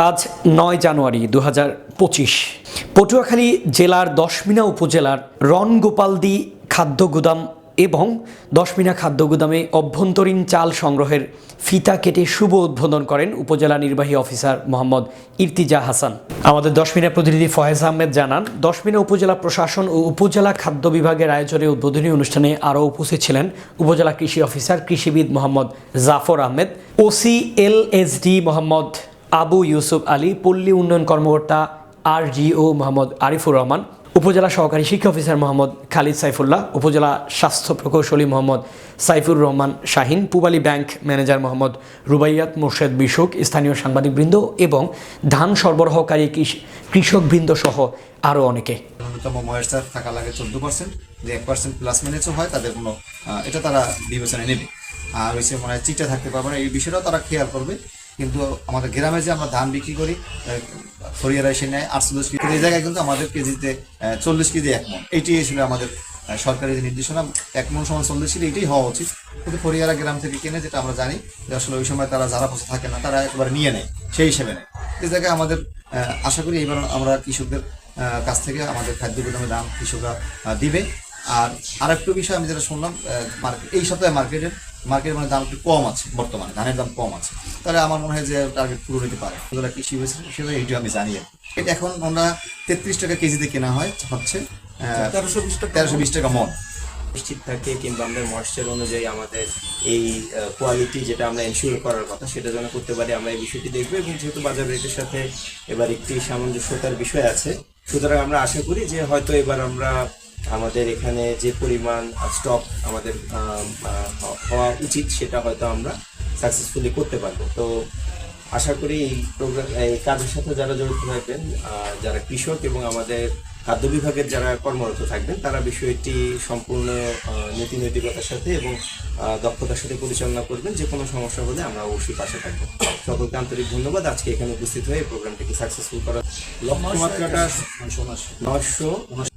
আজ ৯ জানুয়ারি ২০২৫ পটুয়াখালী জেলার দশমিনা উপজেলার রণগোপালদী খাদ্য গুদাম এবং দশমিনা খাদ্য গুদামে অভ্যন্তরীণ চাল সংগ্রহের ফিতা কেটে শুভ উদ্বোধন করেন উপজেলা নির্বাহী অফিসার মোহাম্মদ ইরতিজা হাসান। আমাদের দশমিনা প্রতিনিধি ফয়েজ আহমেদ জানান, দশমিনা উপজেলা প্রশাসন ও উপজেলা খাদ্য বিভাগের আয়োজনে উদ্বোধনী অনুষ্ঠানে আরও উপস্থিত ছিলেন উপজেলা কৃষি অফিসার কৃষিবিদ মোহাম্মদ জাফর আহমেদ, ওসি এলএসডি মোহাম্মদ আবু ইউসুফ আলী, পল্লী উন্নয়ন কর্মকর্তা আরজিও মোহাম্মদ আরিফুর রহমান, উপজেলা সহকারী শিক্ষা অফিসার মোহাম্মদ খালিদ সাইফুল্লাহ, উপজেলা স্বাস্থ্য প্রকৌশলী মোহাম্মদ সাইফুর রহমান শাহিন, পূবালী ব্যাংক ম্যানেজার মোহাম্মদ রুবাইয়াত মোর্শেদ বিশুক, স্থানীয় সাংবাদিকবৃন্দ এবং ধান সরবরাহকারী কৃষকবৃন্দ সহ আরও অনেকে। ন্যূনতম ময়েশ্চার থাকা লাগে 14%, যে 1% প্লাস মাইনাসও হয় তাদের কোনো এটা তারা বিবেচনায় নেবে। আর হচ্ছে মনে হয় চিটে থাকতে পারবে না, এই বিষয়টাও তারা খেয়াল করবে। কিন্তু আমাদের গ্রামে যে আমরা ধান বিক্রি করি, ফরিয়ারা এসে নেয় 48 কেজি, এই জায়গায় কিন্তু আমাদের কেজিতে 40 কেজি 1 মণ, এইটাই আসলে আমাদের সরকারি যে নির্দেশনা, 1 মণ সমান 40 কেজি, এইটাই হওয়া উচিত। কিন্তু ফরিয়ারা গ্রাম থেকে কেনে, যেটা আমরা জানি যে আসলে ওই সময় তারা যারা বসে থাকে না, তারা একবার নিয়ে নেয়, সেই হিসেবে নেয়। এই জায়গায় আমাদের আশা করি এইবার আমরা কৃষকদের কাছ থেকে আমাদের খাদ্য গুদামের দাম কৃষকরা দিবে। আর একটু বিষয় আমি যেটা শুনলাম, এই সপ্তাহে মার্কেটের মানে দাম একটু কম আছে, বর্তমানে ধানের দাম কম আছে, তাহলে আমার মনে হয় যে টার্গেট পুরো নিতে পারে। কৃষি হিসেবে এইটা আমি জানি। এটা এখন আমরা 33 টাকা কেজিতে কেনা হচ্ছে 1320 টাকা মণ। নিশ্চিত থাকে কিংবা আমরা ময়েশ্চার অনুযায়ী আমাদের এই কোয়ালিটি যেটা আমরা এনশিওর করার কথা সেটা যেন করতে পারি, আমরা এই বিষয়টি দেখবো। এবং যেহেতু বাজার রেটের সাথে এবার একটি সামঞ্জস্যতার বিষয় আছে, সুতরাং আমরা আশা করি যে হয়তো এবার আমরা আমাদের এখানে যে পরিমাণ স্টক আমাদের হওয়া উচিত সেটা হয়তো আমরা সাকসেসফুলি করতে পারবো। তো আশা করি এই কাজের সাথে যারা জড়িত থাকবেন, যারা কৃষক এবং আমাদের খাদ্য বিভাগের যারা কর্মরত থাকবেন, তারা বিষয়টি সম্পূর্ণ নীতি নৈতিকতার সাথে এবং দক্ষতার সাথে পরিচালনা করবেন। যে কোনো সমস্যা হলে আমরা অবশ্যই পাশে থাকবো। সকলকে আন্তরিক ধন্যবাদ আজকে এখানে উপস্থিত হয়ে প্রোগ্রামটিকে সাকসেসফুল করার। লক্ষ্যমাত্রাটা 979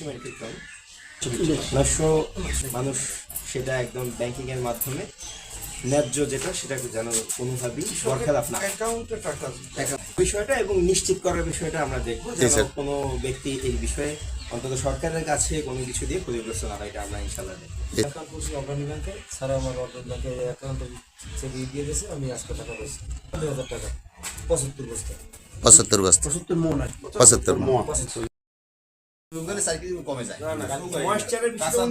মেট্রিক টন, 900 মানুষ সেটা একদম ব্যাংকিং এর মাধ্যমে ন্যায্য যেটা সেটা যেন কোনোভাবেই বরখেলাপ না বিষয়টা এবং নিশ্চিত করার বিষয়টা আমরা দেখবো, যেন কোনো ব্যক্তি এই বিষয়ে অন্তত সরকারের কাছে কোনো কিছু দিয়ে ক্ষতিগ্রস্ত না হয়, এটা আমরা ইনশাআল্লাহ দেখবো। অগ্রণী ব্যাংকে স্যার আমার অগ্রণী ব্যাংকে অ্যাকাউন্টে চেক দিয়ে দিয়েছে, আমি আজকে টাকা পাইছি 2000 টাকা 75 বস্তা 75 মণ 75 মণ কমে যায়। ময়েশ্চারের বিষয়ে